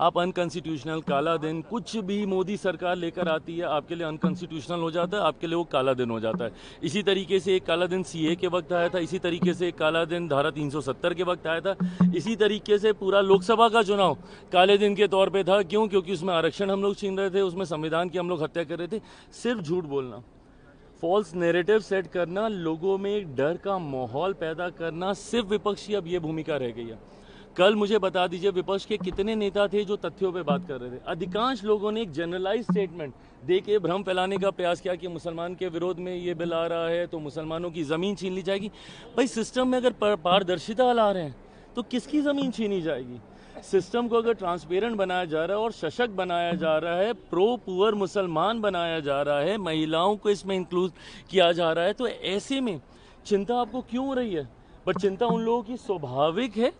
आप अनकॉन्स्टिट्यूशनल, काला दिन, कुछ भी मोदी सरकार लेकर आती है आपके लिए अनकॉन्स्टिट्यूशनल हो जाता है, आपके लिए वो काला दिन हो जाता है। इसी तरीके से एक काला दिन सीए के वक्त आया था, इसी तरीके से एक काला दिन धारा 370 के वक्त आया था, इसी तरीके से पूरा लोकसभा का चुनाव काले दिन के तौर पे था। क्यों? क्योंकि उसमें आरक्षण हम लोग छीन रहे थे, उसमें संविधान की हम लोग हत्या कर रहे थे। सिर्फ झूठ बोलना, फॉल्स नैरेटिव सेट करना, लोगों में एक डर का माहौल पैदा करना, सिर्फ विपक्ष की अब ये भूमिका रह गई है। कल मुझे बता दीजिए विपक्ष के कितने नेता थे जो तथ्यों पे बात कर रहे थे? अधिकांश लोगों ने एक जनरलाइज स्टेटमेंट दे के भ्रम फैलाने का प्रयास किया कि मुसलमान के विरोध में ये बिल आ रहा है तो मुसलमानों की ज़मीन छीन ली जाएगी। भाई सिस्टम में अगर पारदर्शिता ला रहे हैं तो किसकी ज़मीन छीनी जाएगी? सिस्टम को अगर ट्रांसपेरेंट बनाया जा रहा है और सशक्त बनाया जा रहा है, प्रो पुअर मुसलमान बनाया जा रहा है, महिलाओं को इसमें इंक्लूड किया जा रहा है, तो ऐसे में चिंता आपको क्यों हो रही है? बट चिंता उन लोगों की स्वाभाविक है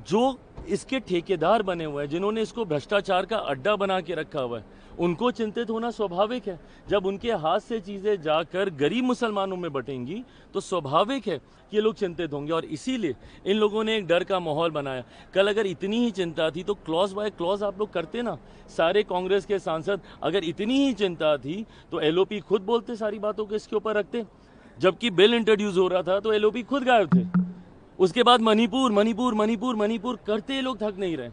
जो इसके ठेकेदार बने हुए हैं, जिन्होंने इसको भ्रष्टाचार का अड्डा बना के रखा हुआ है। उनको चिंतित होना स्वाभाविक है। जब उनके हाथ से चीज़ें जाकर गरीब मुसलमानों में बटेंगी तो स्वाभाविक है कि ये लोग चिंतित होंगे, और इसीलिए इन लोगों ने एक डर का माहौल बनाया। कल अगर इतनी ही चिंता थी तो क्लॉज बाय क्लॉज आप लोग करते ना। सारे कांग्रेस के सांसद, अगर इतनी ही चिंता थी तो एलओपी खुद बोलते, सारी बातों को इसके ऊपर रखते। जबकि बिल इंट्रोड्यूस हो रहा था तो एलओपी खुद गायब थे। उसके बाद मणिपुर मणिपुर मणिपुर मणिपुर करते ये लोग थक नहीं रहे।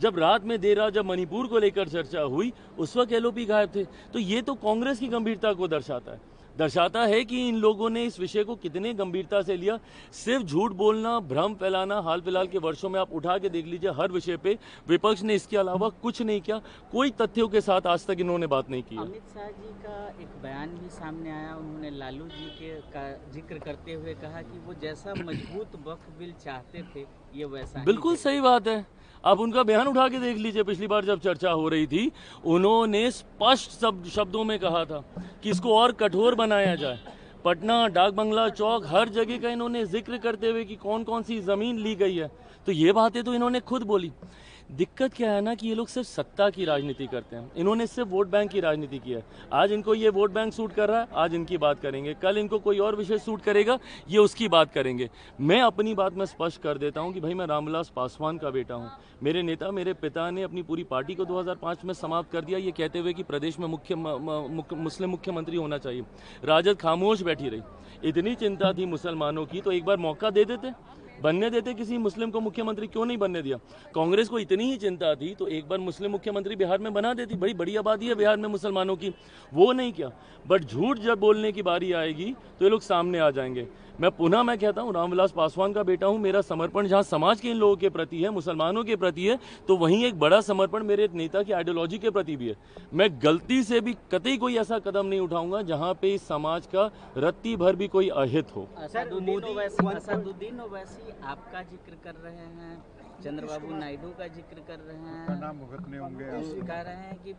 जब रात में देर रात जब मणिपुर को लेकर चर्चा हुई उस वक्त एलओपी गायब थे। तो ये तो कांग्रेस की गंभीरता को दर्शाता है कि इन लोगों ने इस विषय को कितने गंभीरता से लिया। सिर्फ झूठ बोलना, भ्रम फैलाना, हाल फिलहाल के वर्षों में आप उठा के देख लीजिए, हर विषय पे विपक्ष ने इसके अलावा कुछ नहीं किया। कोई तथ्यों के साथ आज तक इन्होंने बात नहीं की है। अमित शाह जी का एक बयान भी सामने आया, उन्होंने लालू जी के का जिक्र करते हुए कहा कि वो जैसा मजबूत वक्फ बिल चाहते थे ये वैसा बिल्कुल सही बात है। आप उनका बयान उठा के देख लीजिए, पिछली बार जब चर्चा हो रही थी उन्होंने स्पष्ट शब्दों में कहा था कि इसको और कठोर बनाया जाए। पटना, डाक बंगला चौक, हर जगह का इन्होंने जिक्र करते हुए कि कौन कौन सी ज़मीन ली गई है। तो ये बातें तो इन्होंने खुद बोली। दिक्कत क्या है ना कि ये लोग सिर्फ सत्ता की राजनीति करते हैं। इन्होंने सिर्फ वोट बैंक की राजनीति की है। आज इनको ये वोट बैंक सूट कर रहा है, आज इनकी बात करेंगे, कल इनको कोई और विषय सूट करेगा, ये उसकी बात करेंगे। मैं अपनी बात में स्पष्ट कर देता हूं कि भाई मैं रामविलास पासवान का बेटा हूं। मेरे नेता, मेरे पिता ने अपनी पूरी पार्टी को 2005 में समाप्त कर दिया, ये कहते हुए कि प्रदेश में मुस्लिम मुख्यमंत्री होना चाहिए। राजद खामोश बैठी रही। इतनी चिंता थी मुसलमानों की तो एक बार मौका दे देते, बनने देते किसी मुस्लिम को मुख्यमंत्री। क्यों नहीं बनने दिया? कांग्रेस को इतनी ही चिंता थी तो एक बार मुस्लिम मुख्यमंत्री बिहार में बना देती। बड़ी बड़ी आबादी है बिहार में मुसलमानों की, वो नहीं किया। बट झूठ जब बोलने की बारी आएगी तो ये लोग सामने आ जाएंगे। मैं कहता हूँ, रामविलास पासवान का बेटा हूँ। मेरा समर्पण जहाँ समाज के इन लोगों के प्रति है, मुसलमानों के प्रति है, तो वहीं एक बड़ा समर्पण मेरे नेता की आइडियोलॉजी के प्रति भी है। मैं गलती से भी कतई कोई ऐसा कदम नहीं उठाऊंगा जहाँ पे इस समाज का रत्ती भर भी कोई अहित हो। असदुद्दीन ओवैसी आपका जिक्र कर रहे हैं, चंद्रबाबू नायडू का जिक्र कर रहे हैं, नाम भुगतने होंगे, कह रहे हैं कि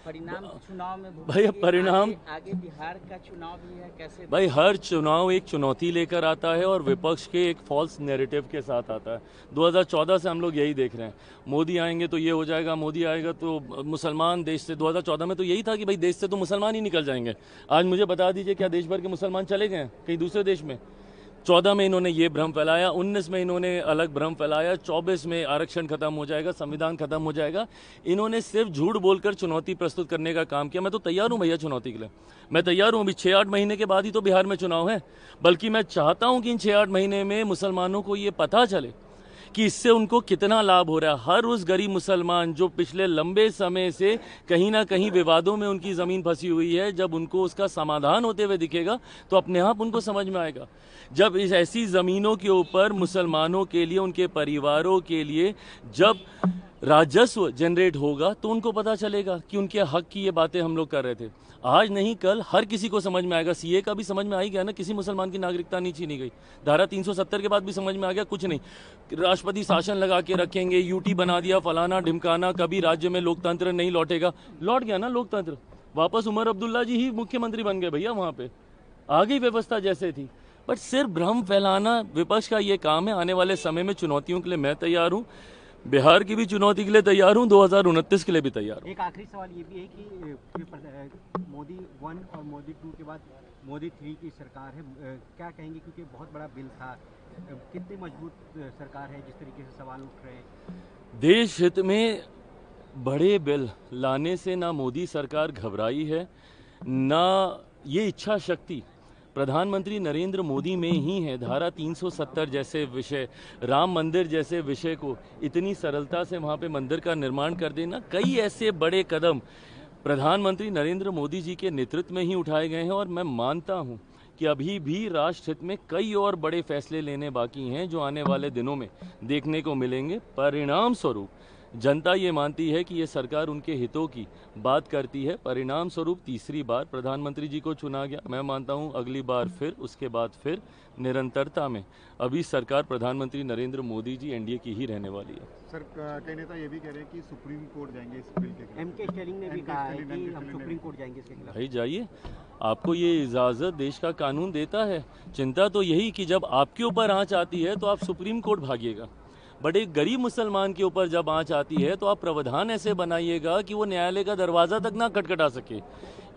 परिणाम चुनाव में भाई परिणाम आगे बिहार का चुनाव भी है, कैसे? भाई हर चुनाव एक चुनौती लेकर आता है और विपक्ष के एक फॉल्स नैरेटिव के साथ आता है। 2014 से हम लोग यही देख रहे हैं, मोदी आएंगे तो ये हो जाएगा, मोदी आएगा तो मुसलमान देश से। 2014 में तो यही था कि भाई देश से तो मुसलमान ही निकल जाएंगे। आज मुझे बता दीजिए क्या देश भर के मुसलमान चले गए हैं कहीं दूसरे देश में? 14 में इन्होंने ये भ्रम फैलाया, 19 में इन्होंने अलग भ्रम फैलाया, 24 में आरक्षण खत्म हो जाएगा, संविधान खत्म हो जाएगा। इन्होंने सिर्फ झूठ बोलकर चुनौती प्रस्तुत करने का काम किया। मैं तो तैयार हूं भैया चुनौती के लिए, मैं तैयार हूं। अभी 6-8 महीने के बाद ही तो बिहार में चुनाव है। बल्कि मैं चाहता हूं कि इन 6-8 महीने में मुसलमानों को ये पता चले कि इससे उनको कितना लाभ हो रहा है। हर उस गरीब मुसलमान जो पिछले लंबे समय से कहीं ना कहीं विवादों में उनकी ज़मीन फंसी हुई है, जब उनको उसका समाधान होते हुए दिखेगा तो अपने आप उनको समझ में आएगा। जब इस ऐसी ज़मीनों के ऊपर मुसलमानों के लिए, उनके परिवारों के लिए जब राजस्व जनरेट होगा तो उनको पता चलेगा कि उनके हक की ये बातें हम लोग कर रहे थे। आज नहीं कल हर किसी को समझ में आएगा। सीए का भी समझ में आ ही गया ना, किसी मुसलमान की नागरिकता नहीं छीनी गई। धारा 370 के बाद भी समझ में आ गया कुछ नहीं। राष्ट्रपति शासन लगा के रखेंगे, यूटी बना दिया, फलाना ढिमकाना, कभी राज्य में लोकतंत्र नहीं लौटेगा। लौट गया ना लोकतंत्र, वापस उमर अब्दुल्ला जी ही मुख्यमंत्री बन गए भैया। वहां पे आ गई व्यवस्था जैसे थी। बट सिर्फ भ्रम फैलाना विपक्ष का ये काम है। आने वाले समय में चुनौतियों के लिए मैं तैयार हूँ, बिहार की भी चुनौती के लिए तैयार हूँ, 2029 के लिए भी तैयार हूँ। एक आखिरी सवाल ये भी है कि मोदी 1 और मोदी 2 के बाद मोदी 3 की सरकार है, क्या कहेंगे? क्योंकि बहुत बड़ा बिल था, कितनी मजबूत सरकार है जिस तरीके से सवाल उठ रहे हैं? देश हित में बड़े बिल लाने से ना मोदी सरकार घबराई है, ना ये इच्छा शक्ति प्रधानमंत्री नरेंद्र मोदी में ही है। धारा 370 जैसे विषय, राम मंदिर जैसे विषय को इतनी सरलता से वहाँ पे मंदिर का निर्माण कर देना, कई ऐसे बड़े कदम प्रधानमंत्री नरेंद्र मोदी जी के नेतृत्व में ही उठाए गए हैं। और मैं मानता हूँ कि अभी भी राष्ट्र हित में कई और बड़े फैसले लेने बाकी हैं जो आने वाले दिनों में देखने को मिलेंगे। परिणाम स्वरूप जनता ये मानती है कि ये सरकार उनके हितों की बात करती है। परिणाम स्वरूप तीसरी बार प्रधानमंत्री जी को चुना गया। मैं मानता हूँ अगली बार फिर, उसके बाद फिर निरंतरता में अभी सरकार प्रधानमंत्री नरेंद्र मोदी जी एनडीए की ही रहने वाली है। सर, कई नेता ये भी कह रहे हैं कि सुप्रीम कोर्ट जाएंगे इस बिल के खिलाफ। एम.के. स्टैलिन ने भी कहा है कि हम सुप्रीम कोर्ट जाएंगे इसके खिलाफ। भाई जाइए, आपको ये इजाज़त देश का कानून देता है। चिंता तो यही कि जब आपके ऊपर आँच आती है तो आप सुप्रीम कोर्ट भागिएगा, बट एक गरीब मुसलमान के ऊपर जब आँच आती है तो आप प्रावधान ऐसे बनाइएगा कि वो न्यायालय का दरवाज़ा तक ना खटखटा सके।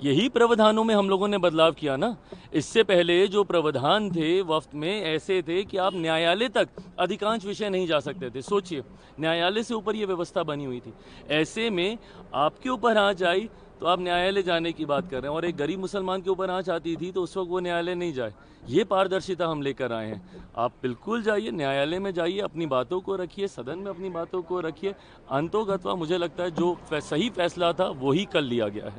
यही प्रावधानों में हम लोगों ने बदलाव किया ना। इससे पहले जो प्रावधान थे वक्त में ऐसे थे कि आप न्यायालय तक अधिकांश विषय नहीं जा सकते थे। सोचिए, न्यायालय से ऊपर ये व्यवस्था बनी हुई थी। ऐसे में आपके ऊपर आँच आई तो आप न्यायालय जाने की बात कर रहे हैं, और एक गरीब मुसलमान के ऊपर आँच आती थी तो उस वक्त वो न्यायालय नहीं जाए। ये पारदर्शिता हम लेकर आए हैं। आप बिल्कुल जाइए, न्यायालय में जाइए, अपनी बातों को रखिए, सदन में अपनी बातों को रखिए। अंतोगत्वा मुझे लगता है जो सही फैसला था वही कल लिया गया है।